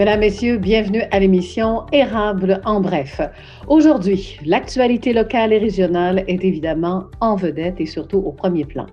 Mesdames, Messieurs, bienvenue à l'émission Érable en bref. Aujourd'hui, l'actualité locale et régionale est évidemment en vedette et surtout au premier plan.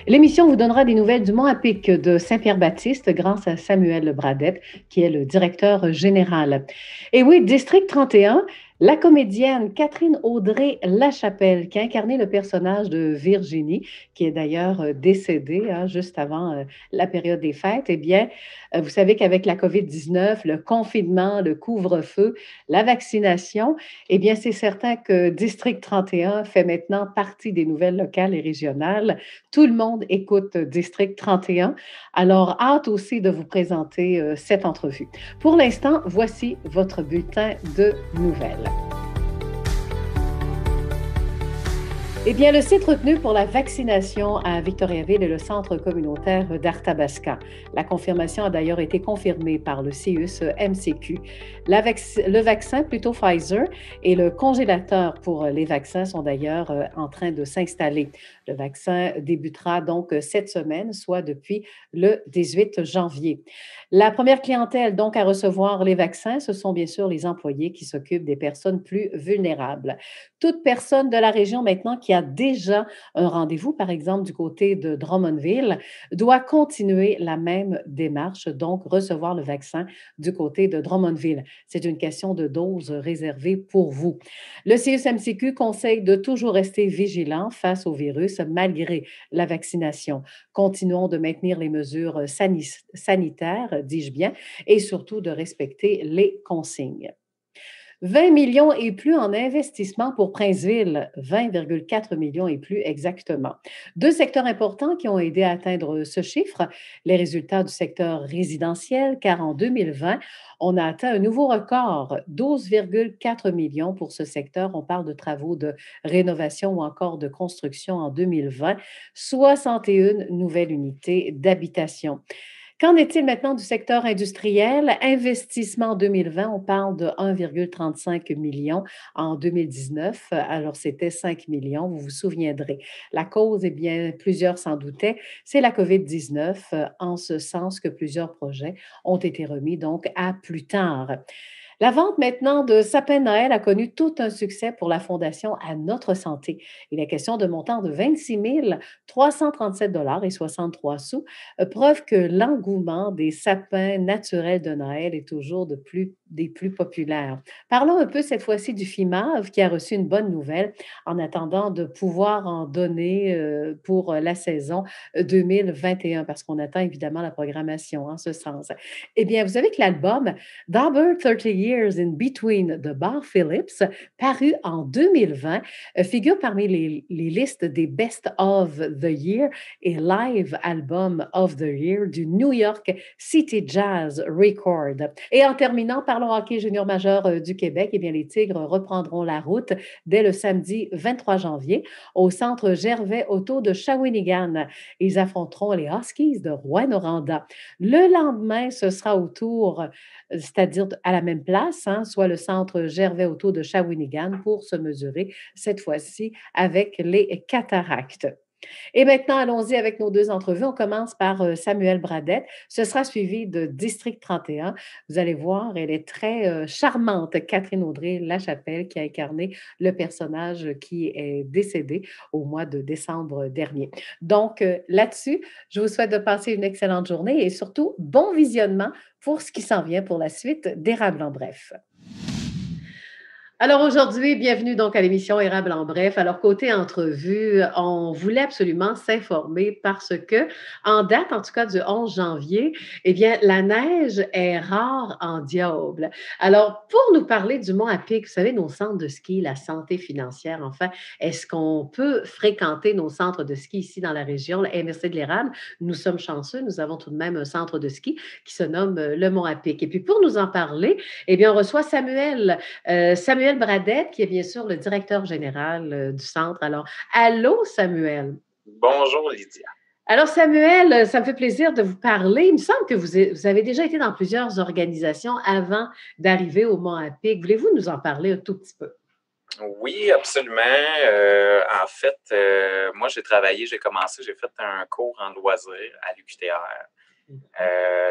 L'émission vous donnera des nouvelles du Mont-à-Pic de Saint-Pierre-Baptiste grâce à Samuel Bradette, qui est le directeur général. Et oui, District 31, la comédienne Catherine Audrey-Lachapelle, qui a incarné le personnage de Virginie, qui est d'ailleurs décédée juste avant la période des fêtes, eh bien, vous savez qu'avec la COVID-19, le confinement, le couvre-feu, la vaccination, eh bien, c'est certain que District 31 fait maintenant partie des nouvelles locales et régionales. Tout le monde écoute District 31. Alors, hâte aussi de vous présenter cette entrevue. Pour l'instant, voici votre bulletin de nouvelles. Eh bien, le site retenu pour la vaccination à Victoriaville est le centre communautaire d'Arthabasca. La confirmation a d'ailleurs été confirmée par le CIUS-MCQ. Le vaccin, plutôt Pfizer, et le congélateur pour les vaccins sont d'ailleurs en train de s'installer. Le vaccin débutera donc cette semaine, soit depuis le 18 janvier. La première clientèle donc à recevoir les vaccins, ce sont bien sûr les employés qui s'occupent des personnes plus vulnérables. Toute personne de la région maintenant qui a déjà un rendez-vous, par exemple du côté de Drummondville, doit continuer la même démarche, donc recevoir le vaccin du côté de Drummondville. C'est une question de dose réservée pour vous. Le CSMCQ conseille de toujours rester vigilant face au virus malgré la vaccination. Continuons de maintenir les mesures sanitaires, dis-je bien, et surtout de respecter les consignes. 20 millions et plus en investissement pour Princeville, 20,4 millions et plus exactement. Deux secteurs importants qui ont aidé à atteindre ce chiffre, les résultats du secteur résidentiel, car en 2020, on a atteint un nouveau record, 12,4 millions pour ce secteur. On parle de travaux de rénovation ou encore de construction en 2020, 61 nouvelles unités d'habitation. Qu'en est-il maintenant du secteur industriel? Investissement en 2020, on parle de 1,35 million. En 2019, alors c'était 5 millions, vous vous souviendrez. La cause, eh bien, plusieurs s'en doutaient, c'est la COVID-19, en ce sens que plusieurs projets ont été remis donc à plus tard. La vente maintenant de sapins de Noël a connu tout un succès pour la Fondation À Notre Santé. Il est question de montant de 26 337 et 63 sous, preuve que l'engouement des sapins naturels de Noël est toujours des plus populaires. Parlons un peu cette fois-ci du FIMAV qui a reçu une bonne nouvelle en attendant de pouvoir en donner pour la saison 2021 parce qu'on attend évidemment la programmation en ce sens. Eh bien, vous savez que l'album Dabber 30 Years in Between de Bar Phillips, paru en 2020, figure parmi les listes des Best of the Year et Live Album of the Year du New York City Jazz Record. Et en terminant, parlons hockey junior majeur du Québec. Eh bien, les Tigres reprendront la route dès le samedi 23 janvier au centre Gervais Auto de Shawinigan. Ils affronteront les Huskies de Rouyn-Noranda. Le lendemain, ce sera au tour, c'est-à-dire à la même place, soit le centre Gervais Auto de Shawinigan pour se mesurer cette fois-ci avec les Cataractes. Et maintenant, allons-y avec nos deux entrevues. On commence par Samuel Bradette. Ce sera suivi de District 31. Vous allez voir, elle est très charmante, Catherine Audrey-Lachapelle, qui a incarné le personnage qui est décédé au mois de décembre dernier. Donc, là-dessus, je vous souhaite de passer une excellente journée et surtout, bon visionnement pour ce qui s'en vient pour la suite d'Érable en bref. Alors aujourd'hui, bienvenue donc à l'émission Érable en bref. Alors côté entrevue, on voulait absolument s'informer parce que en date, en tout cas du 11 janvier, eh bien la neige est rare en diable. Alors pour nous parler du Mont-à-Pic, vous savez, nos centres de ski, la santé financière, enfin, est-ce qu'on peut fréquenter nos centres de ski ici dans la région, la MRC de l'Érable? Nous sommes chanceux, nous avons tout de même un centre de ski qui se nomme le Mont-à-Pic. Et puis pour nous en parler, eh bien on reçoit Samuel Bradette, qui est bien sûr le directeur général du centre. Alors, allô, Samuel. Bonjour, Lydia. Alors, Samuel, ça me fait plaisir de vous parler. Il me semble que vous avez déjà été dans plusieurs organisations avant d'arriver au Mont-à-Pic. Voulez-vous nous en parler un tout petit peu? Oui, absolument. En fait, moi, j'ai commencé, j'ai fait un cours en loisirs à l'UQTR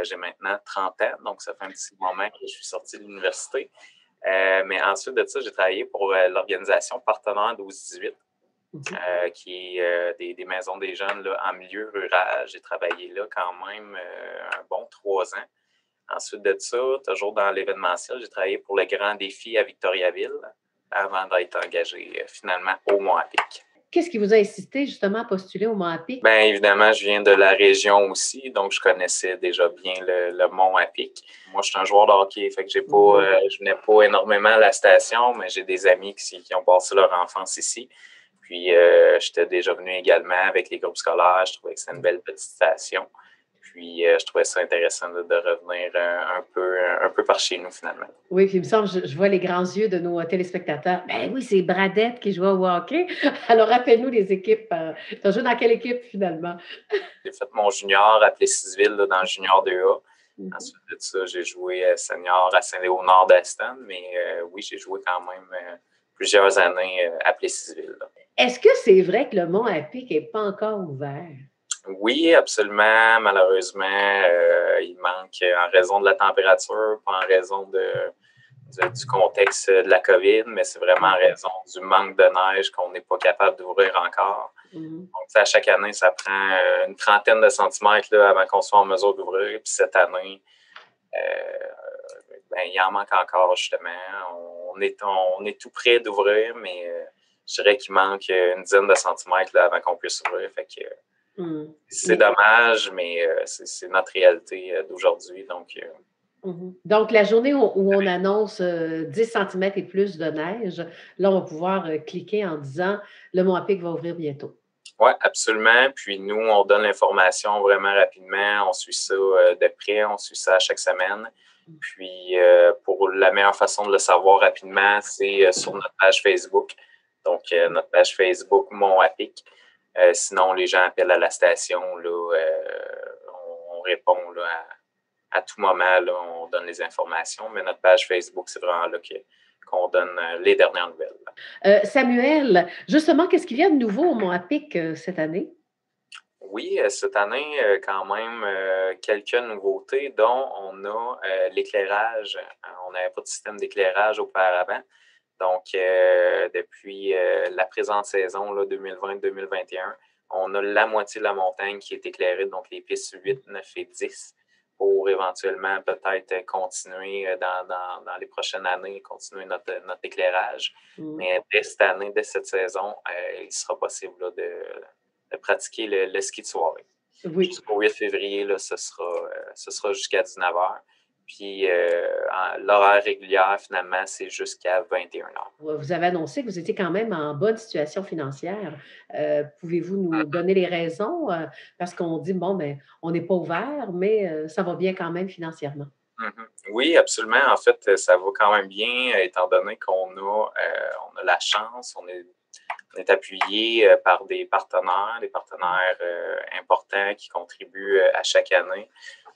J'ai maintenant 30 ans, donc ça fait un petit moment que je suis sorti de l'université. Mais ensuite de ça, j'ai travaillé pour l'organisation Partenaire 12-18, qui est des maisons des jeunes là, en milieu rural. J'ai travaillé là quand même un bon 3 ans. Ensuite de ça, toujours dans l'événementiel, j'ai travaillé pour le Grand Défi à Victoriaville avant d'être engagé finalement au Mont-Apic. Qu'est-ce qui vous a incité justement à postuler au Mont-Apic? Bien évidemment, je viens de la région aussi, donc je connaissais déjà bien le Mont-Apic. Moi, je suis un joueur de hockey, fait que je venais pas énormément à la station, mais j'ai des amis qui ont passé leur enfance ici. Puis, j'étais déjà venu également avec les groupes scolaires. Je trouvais que c'était une belle petite station. Puis, je trouvais ça intéressant de revenir un peu par chez nous, finalement. Oui, puis il me semble, je vois les grands yeux de nos téléspectateurs. Ben oui, c'est Bradette qui joue au hockey. Alors, rappelle-nous les équipes. Tu as joué dans quelle équipe finalement? J'ai fait mon junior à Plessisville, là, dans le junior 2A. Ensuite de ça, j'ai joué senior à Saint-Léonard d'Aston, mais oui, j'ai joué quand même plusieurs années à Plessisville. Là. Est-ce que c'est vrai que le Mont-Apic n'est pas encore ouvert? Oui, absolument. Malheureusement, il manque en raison de la température, pas en raison du contexte de la COVID, mais c'est vraiment en raison du manque de neige qu'on n'est pas capable d'ouvrir encore. Donc, à chaque année, ça prend une trentaine de centimètres là, avant qu'on soit en mesure d'ouvrir. Puis cette année, il en manque encore, justement. On est tout près d'ouvrir, mais je dirais qu'il manque une dizaine de centimètres là, avant qu'on puisse ouvrir. Fait que c'est dommage, mais c'est notre réalité d'aujourd'hui. Donc, la journée où on annonce 10 cm et plus de neige, là, on va pouvoir cliquer en disant le Mont-Apic va ouvrir bientôt. Oui, absolument. Puis nous, on donne l'information vraiment rapidement. On suit ça de près. On suit ça à chaque semaine. Puis, pour la meilleure façon de le savoir rapidement, c'est sur notre page Facebook. Donc, notre page Facebook Mont-Apic. Sinon, les gens appellent à la station. Là, on répond là, à tout moment. Là, on donne les informations. Mais notre page Facebook, c'est vraiment là qu'on donne les dernières nouvelles. Samuel, justement, qu'est-ce qui vient de nouveau au Mont-Apic cette année? Oui, cette année, quand même, quelques nouveautés, dont on a l'éclairage. On n'avait pas de système d'éclairage auparavant. Donc, depuis la présente saison 2020-2021, on a la moitié de la montagne qui est éclairée, donc les pistes 8, 9 et 10, pour éventuellement peut-être continuer dans les prochaines années, continuer notre éclairage. Mais dès cette année, dès cette saison, il sera possible là, de pratiquer le ski de soirée. Oui. Jusqu'au 8 février, là, ce sera jusqu'à 19h. Puis l'horaire régulier, finalement, c'est jusqu'à 21h. Vous avez annoncé que vous étiez quand même en bonne situation financière. Pouvez-vous nous donner les raisons? Parce qu'on dit, bon, ben, on n'est pas ouvert, mais ça va bien quand même financièrement. Oui, absolument. En fait, ça va quand même bien, étant donné qu'on a la chance, on est appuyé par des partenaires importants qui contribuent à chaque année.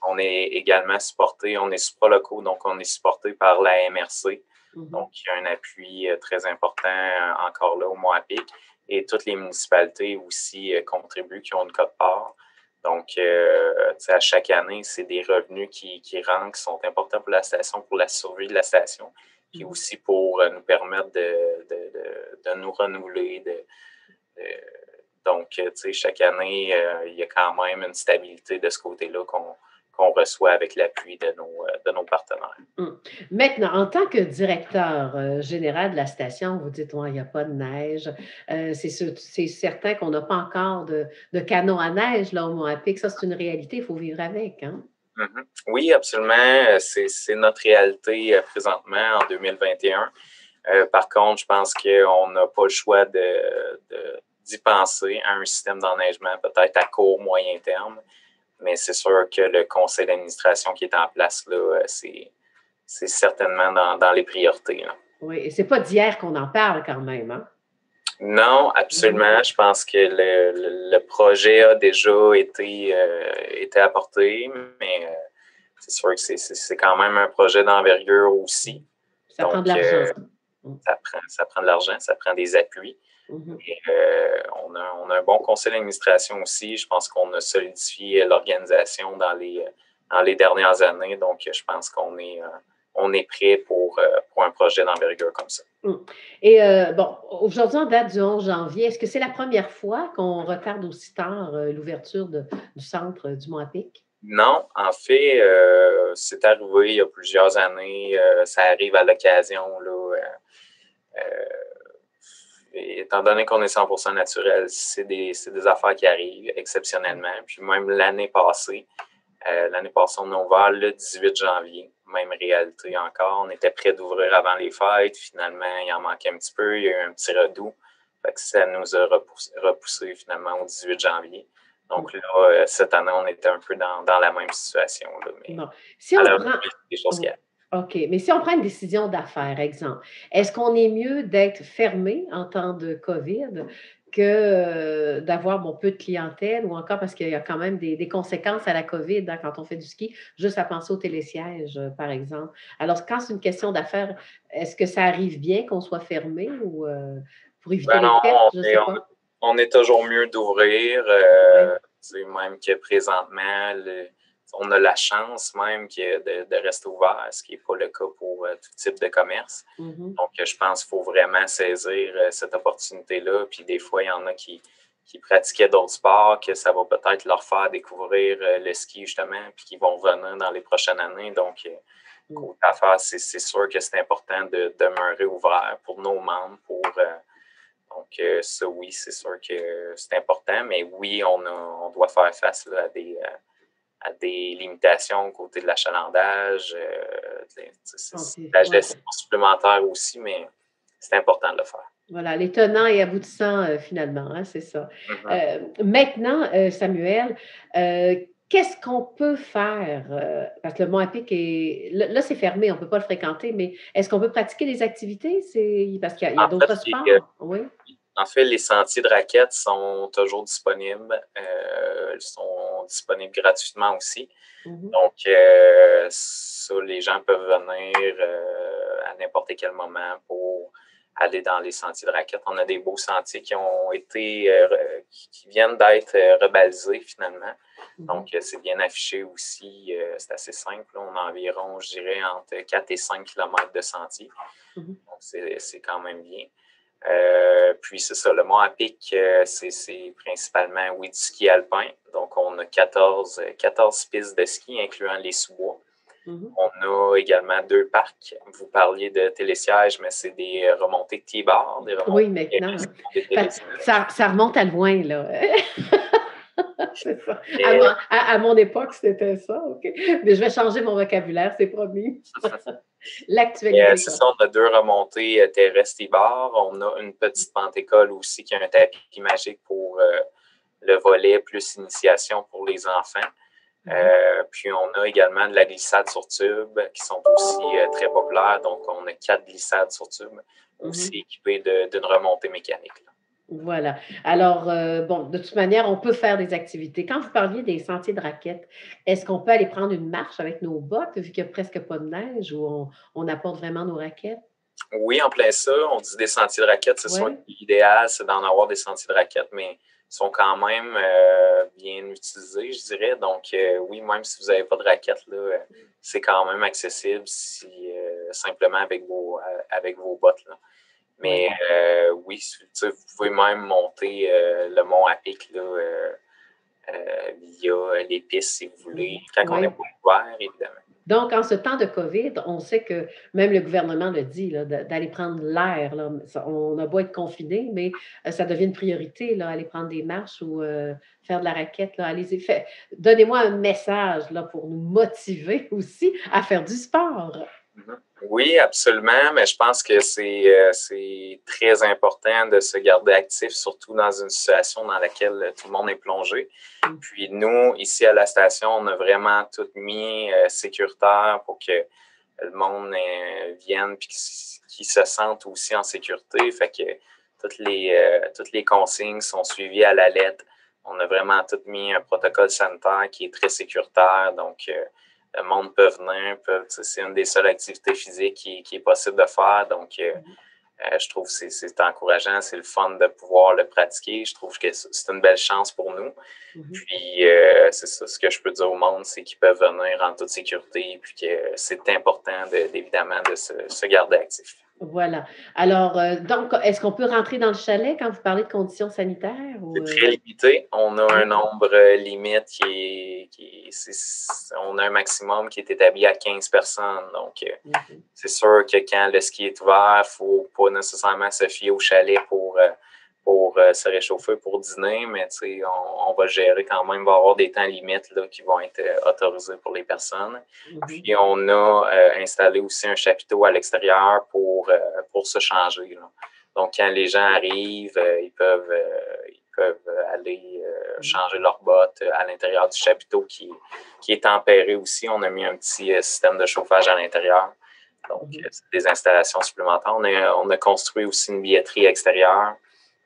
On est également supporté, on est supralocaux, donc on est supporté par la MRC. Donc, il y a un appui très important encore là au Mont-Apic. Et toutes les municipalités aussi contribuent, qui ont une quote-part. Donc, à chaque année, c'est des revenus qui rentrent, qui sont importants pour la station, pour la survie de la station, puis aussi pour nous permettre de nous renouveler. Donc, chaque année, il y a quand même une stabilité de ce côté-là qu'on reçoit avec l'appui de nos partenaires. Maintenant, en tant que directeur général de la station, vous dites, il n'y a pas de neige. C'est certain qu'on n'a pas encore de canon à neige là, au Mont-Apic. Ça, c'est une réalité, il faut vivre avec. Hein? Oui, absolument. C'est notre réalité présentement en 2021. Par contre, je pense qu'on n'a pas le choix d'y penser à un système d'enneigement, peut-être à court, moyen terme. Mais c'est sûr que le conseil d'administration qui est en place, là, c'est certainement dans les priorités. Là. Oui, et ce n'est pas d'hier qu'on en parle quand même. Hein? Non, absolument. Je pense que le projet a déjà été apporté, mais c'est sûr que c'est quand même un projet d'envergure aussi. Ça prend de l'argent. Ça prend de l'argent, ça prend des appuis. Mhm. On a un bon conseil d'administration aussi. Je pense qu'on a solidifié l'organisation dans les dernières années. Donc, je pense on est prêt pour un projet d'envergure comme ça. Et bon, aujourd'hui, en date du 11 janvier, est-ce que c'est la première fois qu'on retarde aussi tard l'ouverture du centre du Mont-à-Pic? Non, en fait, c'est arrivé il y a plusieurs années. Ça arrive à l'occasion, là. Étant donné qu'on est 100% naturel, c'est des affaires qui arrivent exceptionnellement. Puis même l'année passée, on a ouvert le 18 janvier. Même réalité encore. On était prêt d'ouvrir avant les fêtes. Finalement, il en manquait un petit peu. Il y a eu un petit redout. Fait que ça nous a repoussé finalement au 18 janvier. Donc là, cette année, on était un peu dans la même situation. Là, mais Bon. Si à on la prend. des choses qui Oh, arrivent. OK. Mais si on prend une décision d'affaires, exemple, est-ce qu'on est mieux d'être fermé en temps de COVID que d'avoir bon, peu de clientèle ou encore parce qu'il y a quand même des conséquences à la COVID hein, quand on fait du ski, juste à penser au télésiège, par exemple. Alors, quand c'est une question d'affaires, est-ce que ça arrive bien qu'on soit fermé ou pour éviter Ben les non, pertes? Je ne sais pas. on est toujours mieux d'ouvrir. Oui. Même que présentement, on a la chance même de rester ouvert, ce qui n'est pas le cas pour tout type de commerce. Mhm. Donc, je pense qu'il faut vraiment saisir cette opportunité-là. Puis des fois, il y en a qui pratiquaient d'autres sports, que ça va peut-être leur faire découvrir le ski, justement, puis qui vont revenir dans les prochaines années. Donc, côté affaires, c'est sûr que c'est important de demeurer ouvert pour nos membres, donc, ça, oui, c'est sûr que c'est important, mais oui, on doit faire face là, à des limitations côté de l'achalandage, la Ouais. gestion supplémentaire aussi, mais c'est important de le faire. Voilà, les tenants et aboutissants, finalement, hein, c'est ça. Mhm. Maintenant, Samuel, qu'est-ce qu'on peut faire? Parce que le Mont Epic est là, c'est fermé, on ne peut pas le fréquenter, mais est-ce qu'on peut pratiquer des activités? Parce qu'il y a En fait, d'autres sports, oui? les sentiers de raquettes sont toujours disponibles. Ils sont disponibles gratuitement aussi. Mmh. Donc, ça, les gens peuvent venir à n'importe quel moment pour aller dans les sentiers de raquettes. On a des beaux sentiers qui ont été, qui viennent d'être rebalisés finalement. Mmh. Donc, c'est bien affiché aussi. C'est assez simple. On a environ, je dirais, entre 4 et 5 kilomètres de sentiers. Mmh. Donc, c'est quand même bien. Puis c'est ça, le Mont à Pic, c'est principalement, oui, du ski alpin. Donc, on a 14 pistes de ski, incluant les sous-bois. Mmh. On a également 2 parcs. Vous parliez de télésièges, mais c'est des remontées de T-bar, des Oui, remontées maintenant. des Fait télésièges. ça remonte à loin, là. C'est ça. Et, À mon époque, c'était ça, OK. Mais je vais changer mon vocabulaire, c'est promis. L'actualité, c'est quoi. ça, on a 2 remontées terrestres T-bar. On a une petite pente école aussi qui a un tapis magique pour le volet plus initiation pour les enfants. Mmh. Puis on a également de la glissade sur tube qui sont aussi très populaires. Donc, on a 4 glissades sur tube aussi Mmh. équipées d'une remontée mécanique. Là. Voilà. Alors, bon, de toute manière, on peut faire des activités. Quand vous parliez des sentiers de raquettes, est-ce qu'on peut aller prendre une marche avec nos bottes, vu qu'il n'y a presque pas de neige, ou on apporte vraiment nos raquettes? Oui, en plein ça, on dit des sentiers de raquettes. C'est sûr que Ouais? l'idéal, c'est d'en avoir des sentiers de raquettes, mais ils sont quand même bien utilisés, je dirais. Donc, oui, même si vous n'avez pas de raquettes, là, c'est quand même accessible simplement avec vos bottes. Là. Mais Ouais. oui, vous pouvez même monter le mont à pic là, via les pistes si vous voulez, Mmh. quand on n'est Ouais. pas ouvert, évidemment. Donc, en ce temps de COVID, on sait que même le gouvernement le dit, là, d'aller prendre l'air, là. On a beau être confiné, mais ça devient une priorité, là, aller prendre des marches ou faire de la raquette. Là. Allez-y, donnez-moi un message là, pour nous motiver aussi à faire du sport. Mhm. Oui, absolument, mais je pense que c'est très important de se garder actif, surtout dans une situation dans laquelle tout le monde est plongé. Mm. Puis nous, ici à la station, on a vraiment tout mis sécuritaire pour que le monde vienne et qu'ils se sentent aussi en sécurité. Fait que toutes les consignes sont suivies à la lettre. On a vraiment tout mis un protocole sanitaire qui est très sécuritaire. Donc, le monde peut venir, c'est une des seules activités physiques qui est possible de faire. Donc, Je trouve que c'est encourageant, c'est le fun de pouvoir le pratiquer. Je trouve que c'est une belle chance pour nous. Puis, c'est ça, ce que je peux dire au monde, c'est qu'ils peuvent venir en toute sécurité, puis que c'est important, évidemment, de se garder actif. Voilà. Alors, donc, est-ce qu'on peut rentrer dans le chalet quand vous parlez de conditions sanitaires? C'est très limité. On a un nombre limite on a un maximum qui est établi à 15 personnes. Donc, c'est sûr que quand le ski est ouvert, il ne faut pas nécessairement se fier au chalet pour se réchauffer pour dîner, mais on va gérer quand même, il va y avoir des temps limites là, qui vont être autorisés pour les personnes. Puis on a installé aussi un chapiteau à l'extérieur pour se changer. Là. Donc quand les gens arrivent, ils peuvent aller changer leurs bottes à l'intérieur du chapiteau qui est tempéré aussi. On a mis un petit système de chauffage à l'intérieur. Donc, c'est des installations supplémentaires. On a construit aussi une billetterie extérieure.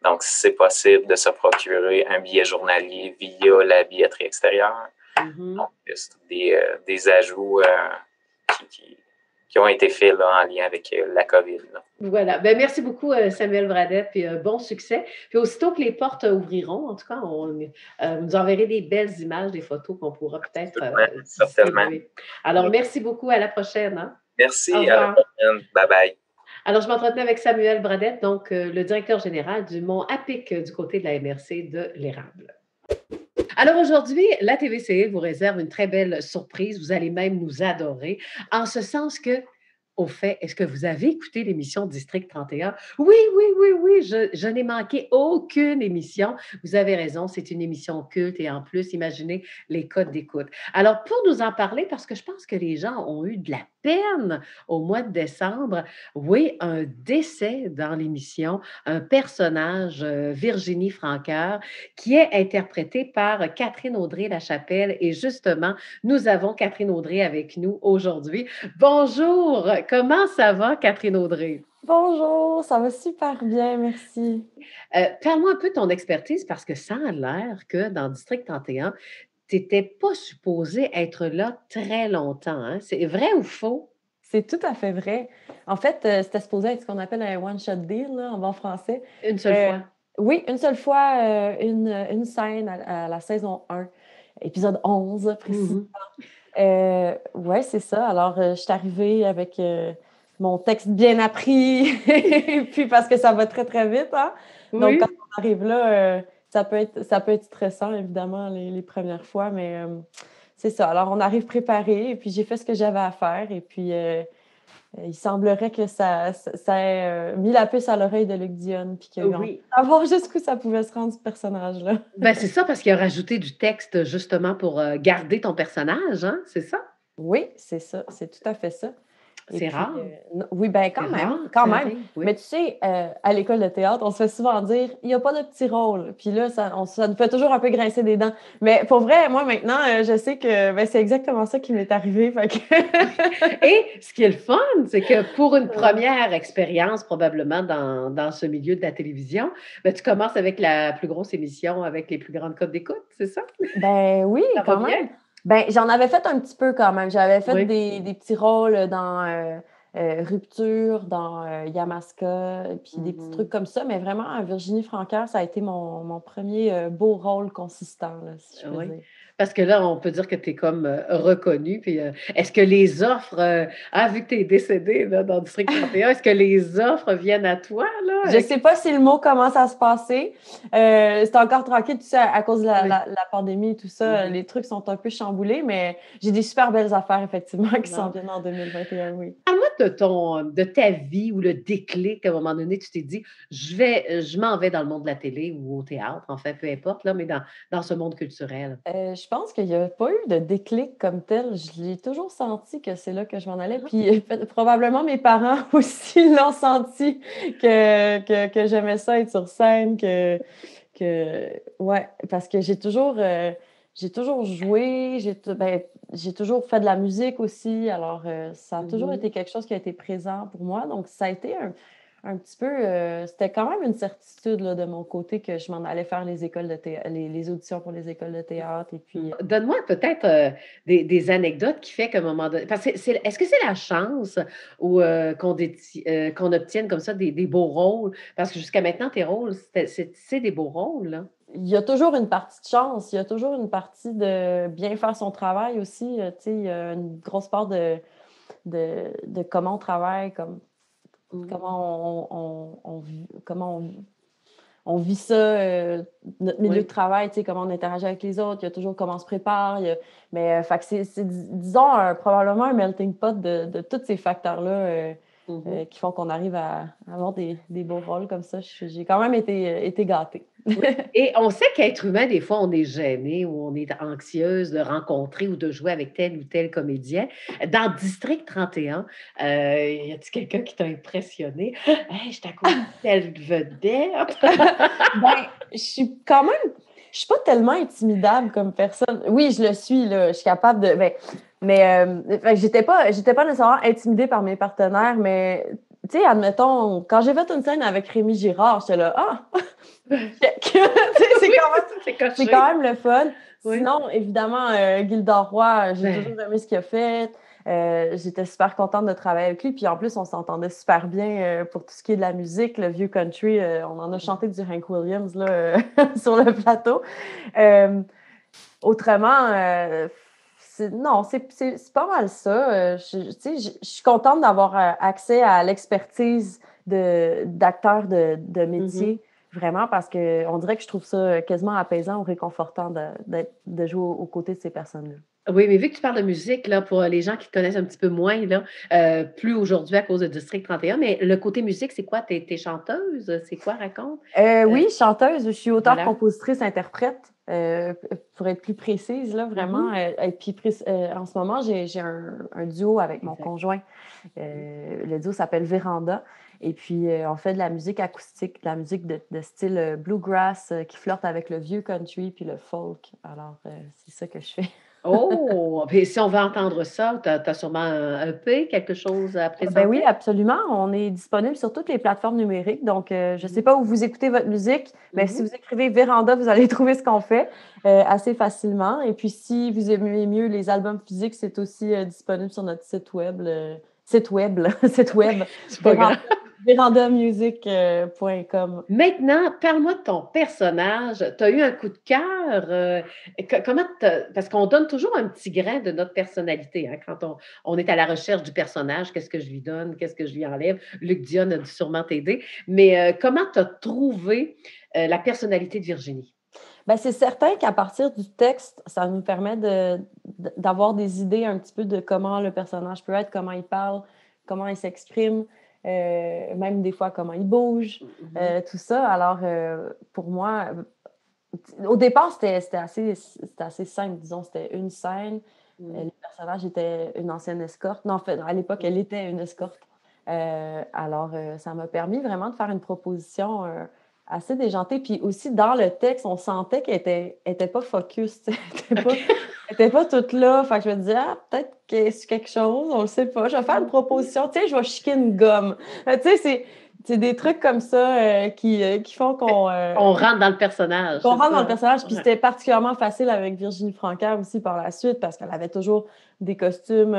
Donc, c'est possible de se procurer un billet journalier via la billetterie extérieure. Donc, c'est des ajouts qui ont été faits là, en lien avec la COVID. Là. Voilà. Ben, merci beaucoup, Samuel Bradette, puis bon succès. Puis aussitôt que les portes ouvriront, en tout cas, vous enverrez des belles images, des photos qu'on pourra peut-être distribuer. Alors, merci beaucoup. À la prochaine. Hein? Merci. À la prochaine. Bye-bye. Alors, je m'entretenais avec Samuel Bradette, donc le directeur général du Mont APIC du côté de la MRC de l'Érable. Alors aujourd'hui, la TVCE vous réserve une très belle surprise. Vous allez même nous adorer, en ce sens que, au fait, est-ce que vous avez écouté l'émission District 31? Oui, je n'ai manqué aucune émission. Vous avez raison, c'est une émission culte et en plus, imaginez les codes d'écoute. Alors, pour nous en parler, parce que je pense que les gens ont eu de la peine au mois de décembre, oui, un décès dans l'émission, un personnage, Virginie Francoeur, qui est interprétée par Catherine Audrey-Lachapelle. Et justement, nous avons Catherine Audrey avec nous aujourd'hui. Bonjour! Comment ça va, Catherine Audrey? Bonjour, ça va super bien, merci. Parle-moi un peu de ton expertise parce que ça a l'air que dans District 31, tu n'étais pas supposée être là très longtemps. Hein? C'est vrai ou faux? C'est tout à fait vrai. En fait, c'était supposé être ce qu'on appelle un one-shot deal là, en bon français. Une seule fois? Oui, une seule fois, une scène à la saison 1, épisode 11 précisément. Oui, c'est ça. Alors, je suis arrivée avec mon texte bien appris, puis parce que ça va très, très vite. Hein? Oui. Donc, quand on arrive là, ça peut être stressant, évidemment, les premières fois, mais c'est ça. Alors, on arrive préparé, et puis j'ai fait ce que j'avais à faire, et puis il semblerait que ça ait mis la puce à l'oreille de Luc Dionne, puis qu'il a voir jusqu'où ça pouvait se rendre, ce personnage-là. Ben, c'est ça, parce qu'il a rajouté du texte justement pour garder ton personnage, hein? C'est ça? Oui, c'est ça. C'est tout à fait ça. C'est rare. Oui, bien, quand même. Oui. Mais tu sais, à l'école de théâtre, on se fait souvent dire il n'y a pas de petit rôle. Puis là, ça nous fait toujours un peu grincer des dents. Mais pour vrai, moi, maintenant, je sais que c'est exactement ça qui m'est arrivé. Fait que... Et ce qui est le fun, c'est que pour une première expérience, probablement dans ce milieu de la télévision, ben, tu commences avec la plus grosse émission, avec les plus grandes cotes d'écoute, c'est ça? Ben oui, ça quand même. Bien? Ben, j'en avais fait un petit peu quand même. J'avais fait des petits rôles dans Rupture, dans Yamaska, puis des petits trucs comme ça. Mais vraiment, Virginie Francoeur, ça a été mon premier beau rôle consistant, là, si je peux dire. Parce que là, on peut dire que tu es comme reconnue. Puis, est-ce que les offres, vu que tu es décédée là, dans District 31, est-ce que les offres viennent à toi? Là? Je ne sais pas si le mot commence à se passer. C'est encore tranquille, tu sais, à cause de la pandémie et tout ça. Les trucs sont un peu chamboulés, mais j'ai des super belles affaires, effectivement, qui s'en viennent en 2021, oui. Parle-moi de ta vie ou le déclic, à un moment donné, tu t'es dit, je m'en vais dans le monde de la télé ou au théâtre, en fait, peu importe, là, mais dans ce monde culturel. Je pense qu'il n'y a pas eu de déclic comme tel. Je l'ai toujours senti que c'est là que je m'en allais. Puis probablement mes parents aussi l'ont senti que j'aimais ça être sur scène, ouais, parce que j'ai toujours joué, j'ai toujours fait de la musique aussi. Alors, ça a toujours été quelque chose qui a été présent pour moi. Donc, ça a été un petit peu, c'était quand même une certitude là, de mon côté que je m'en allais faire les écoles de les auditions pour les écoles de théâtre. Et puis, Donne-moi peut-être des anecdotes qui fait qu'à un moment donné. Parce que est-ce que c'est la chance ou qu'on obtienne comme ça des beaux rôles? Parce que jusqu'à maintenant, tes rôles, c'est des beaux rôles, là. il y a toujours une partie de chance, il y a toujours une partie de bien faire son travail aussi. Tu sais, il y a une grosse part de comment on travaille, comment on vit ça, notre milieu de travail, tu sais, comment on interagit avec les autres, il y a toujours comment on se prépare. Mais fait que c'est, disons, probablement un melting pot de tous ces facteurs-là qui font qu'on arrive à avoir des beaux rôles comme ça. J'ai quand même été gâtée. Oui. Et on sait qu'être humain, des fois, on est gêné ou on est anxieuse de rencontrer ou de jouer avec tel ou tel comédien. Dans District 31, y a-t-il quelqu'un qui t'a impressionné? Hey, je t'accorde telle vedette! Ben, je suis pas tellement intimidable comme personne. Oui, je le suis, là. Je suis capable de. Mais j'étais pas nécessairement intimidée par mes partenaires, mais tu sais, admettons, quand j'ai fait une scène avec Rémi Girard, j'étais là, c'est quand même le fun. Oui. Sinon, évidemment, Gilda Roy, j'ai toujours aimé ce qu'il a fait. J'étais super contente de travailler avec lui. Puis en plus, on s'entendait super bien pour tout ce qui est de la musique, le vieux country. On en a chanté du Hank Williams là, sur le plateau. Autrement, c'est pas mal ça. Je suis contente d'avoir accès à l'expertise d'acteurs de métier, vraiment, parce qu'on dirait que je trouve ça quasiment apaisant ou réconfortant de jouer aux côtés de ces personnes-là. Oui, mais vu que tu parles de musique, là, pour les gens qui te connaissent un petit peu moins, là, plus aujourd'hui à cause de District 31, mais le côté musique, c'est quoi? T'es chanteuse? C'est quoi? Raconte. Oui, chanteuse. Je suis auteure, Voilà. compositrice, interprète, pour être plus précise, là, vraiment. Et puis, en ce moment, j'ai un duo avec mon conjoint. Le duo s'appelle Véranda. Et puis, on fait de la musique acoustique, de la musique de style bluegrass qui flirte avec le vieux country puis le folk. Alors, c'est ça que je fais. Oh! Puis si on veut entendre ça, tu as sûrement un EP, quelque chose à présenter? Ben oui, absolument. On est disponible sur toutes les plateformes numériques. Donc, je ne sais pas où vous écoutez votre musique, mais si vous écrivez Véranda, vous allez trouver ce qu'on fait assez facilement. Et puis, si vous aimez mieux les albums physiques, c'est aussi disponible sur notre site web. Site web. C'est pas grave. Vérandamusique.com. Maintenant, parle-moi de ton personnage. Tu as eu un coup de cœur. Parce qu'on donne toujours un petit grain de notre personnalité, hein, quand on est à la recherche du personnage. Qu'est-ce que je lui donne? Qu'est-ce que je lui enlève? Luc Dion a dû sûrement t'aider. Mais comment tu as trouvé la personnalité de Virginie? Bien, c'est certain qu'à partir du texte, ça nous permet d'avoir des idées un petit peu de comment le personnage peut être, comment il parle, comment il s'exprime. Même des fois comment il bouge, tout ça. Alors, pour moi, au départ, c'était assez simple, disons, c'était une scène. Le personnage était une ancienne escorte. Non, en fait, à l'époque, elle était une escorte. Alors, ça m'a permis vraiment de faire une proposition assez déjantée. Puis aussi, dans le texte, on sentait qu'elle était pas focus. Elle n'était pas toute là. Fait que je me disais, peut-être que c'est quelque chose, on le sait pas. Je vais faire une proposition. Tu sais, je vais chiquer une gomme. Tu sais, c'est des trucs comme ça qui font qu'on... on rentre dans le personnage. Qu'on rentre dans le personnage. Puis c'était particulièrement facile avec Virginie Francaire aussi par la suite parce qu'elle avait toujours des costumes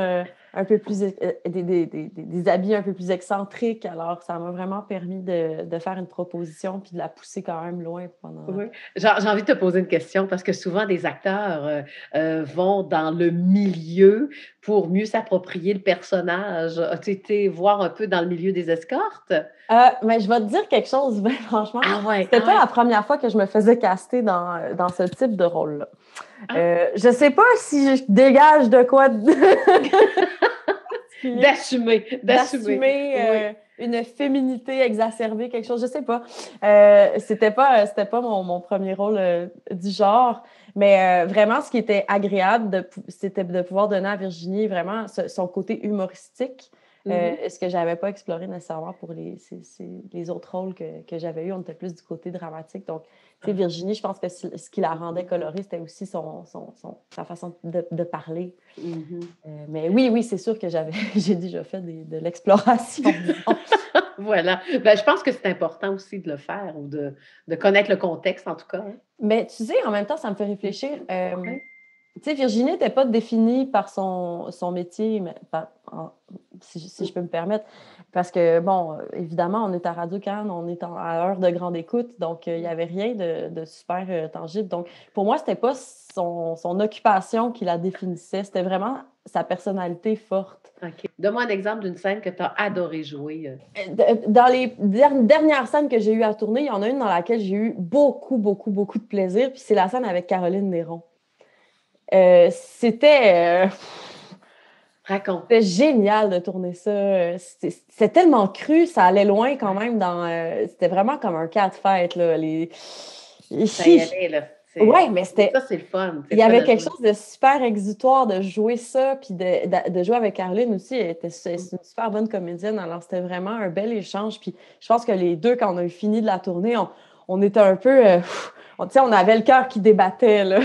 un peu plus... des habits un peu plus excentriques. Alors, ça m'a vraiment permis de faire une proposition puis de la pousser quand même loin pendant... Oui. J'ai envie de te poser une question parce que souvent, des acteurs vont dans le milieu pour mieux s'approprier le personnage. As-tu été voir un peu dans le milieu des escortes? Mais je vais te dire quelque chose, ben, franchement. Ah ouais, C'était pas la première fois que je me faisais caster dans ce type de rôle-là. Je sais pas si je dégage de quoi... D'assumer une féminité exacerbée, quelque chose, je sais pas. C'était pas mon premier rôle du genre, mais vraiment, ce qui était agréable, c'était de pouvoir donner à Virginie vraiment son côté humoristique. Ce que j'avais pas exploré nécessairement pour les autres rôles que j'avais eu, on était plus du côté dramatique. Donc, tu sais, Virginie, je pense que ce qui la rendait colorée, c'était aussi sa façon de parler. Mais oui, c'est sûr que j'ai déjà fait de l'exploration. Voilà. Ben, je pense que c'est important aussi de le faire ou de connaître le contexte, en tout cas. Hein. Mais tu sais, en même temps, ça me fait réfléchir. Ouais. Tu sais, Virginie n'était pas définie par son métier, mais si je peux me permettre. Parce que, bon, évidemment, on est à Radio-Can, on est à heure de grande écoute, donc il n'y avait rien de super tangible. Donc, pour moi, c'était pas son occupation qui la définissait, c'était vraiment sa personnalité forte. OK. Donne-moi un exemple d'une scène que tu as adoré jouer. Dans les dernières scènes que j'ai eu à tourner, il y en a une dans laquelle j'ai eu beaucoup, beaucoup, beaucoup de plaisir, puis c'est la scène avec Caroline Néron. C'était Raconte. génial de tourner ça. C'était tellement cru, ça allait loin quand même. C'était vraiment comme un cas de fête. Là. Ça y allait, là. Ouais, mais c'était. Ça, c'est le fun. Il y avait quelque chose de super exutoire de jouer ça, puis de jouer avec Caroline aussi. C'est une super bonne comédienne, alors c'était vraiment un bel échange. Puis je pense que les deux, quand on a fini de la tournée, on était un peu. On avait le cœur qui débattait, là.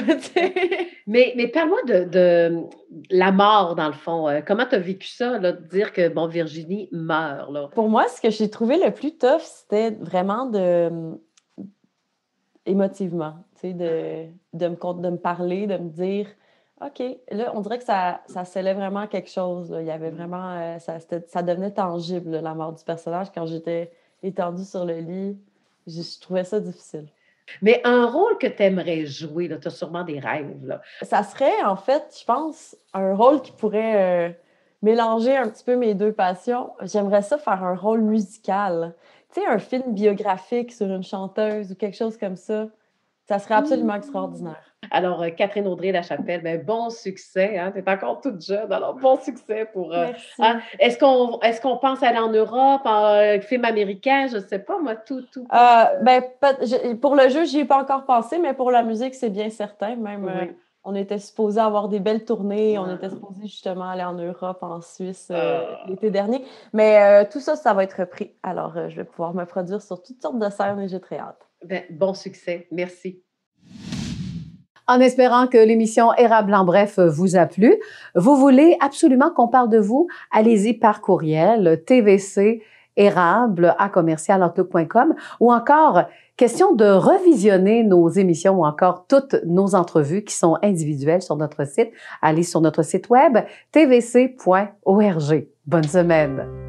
Mais parle-moi de la mort, dans le fond. Comment tu as vécu ça, là, de dire que, bon, Virginie meurt, là? Pour moi, ce que j'ai trouvé le plus tough, c'était vraiment émotivement, tu sais, de me parler, de me dire, OK, là, on dirait que ça scellait vraiment quelque chose, là. Il y avait vraiment, ça devenait tangible, là, la mort du personnage. Quand j'étais étendue sur le lit, je trouvais ça difficile. Mais un rôle que tu aimerais jouer, tu as sûrement des rêves, là. Ça serait, en fait, je pense, un rôle qui pourrait mélanger un petit peu mes deux passions. J'aimerais ça faire un rôle musical. Tu sais, un film biographique sur une chanteuse ou quelque chose comme ça. Ça serait absolument extraordinaire. Alors, Catherine Audrey-Lachapelle, ben, bon succès, hein? Tu es encore toute jeune, alors bon succès pour... Merci. Hein? Est-ce qu'on pense aller en Europe, en film américain? Je ne sais pas, moi, tout. Pour le jeu, j'y ai pas encore pensé, mais pour la musique, c'est bien certain. Même, Oui. on était supposé avoir des belles tournées. On était supposé justement aller en Europe, en Suisse l'été dernier. Mais tout ça, ça va être repris. Alors, je vais pouvoir me produire sur toutes sortes de scènes et j'ai très hâte. Ben, bon succès. Merci. En espérant que l'émission Érable en bref vous a plu, vous voulez absolument qu'on parle de vous, allez-y par courriel tvcérable@commercialoutlook.com ou encore question de revisionner nos émissions ou encore toutes nos entrevues qui sont individuelles sur notre site. Allez sur notre site web tvc.org. Bonne semaine.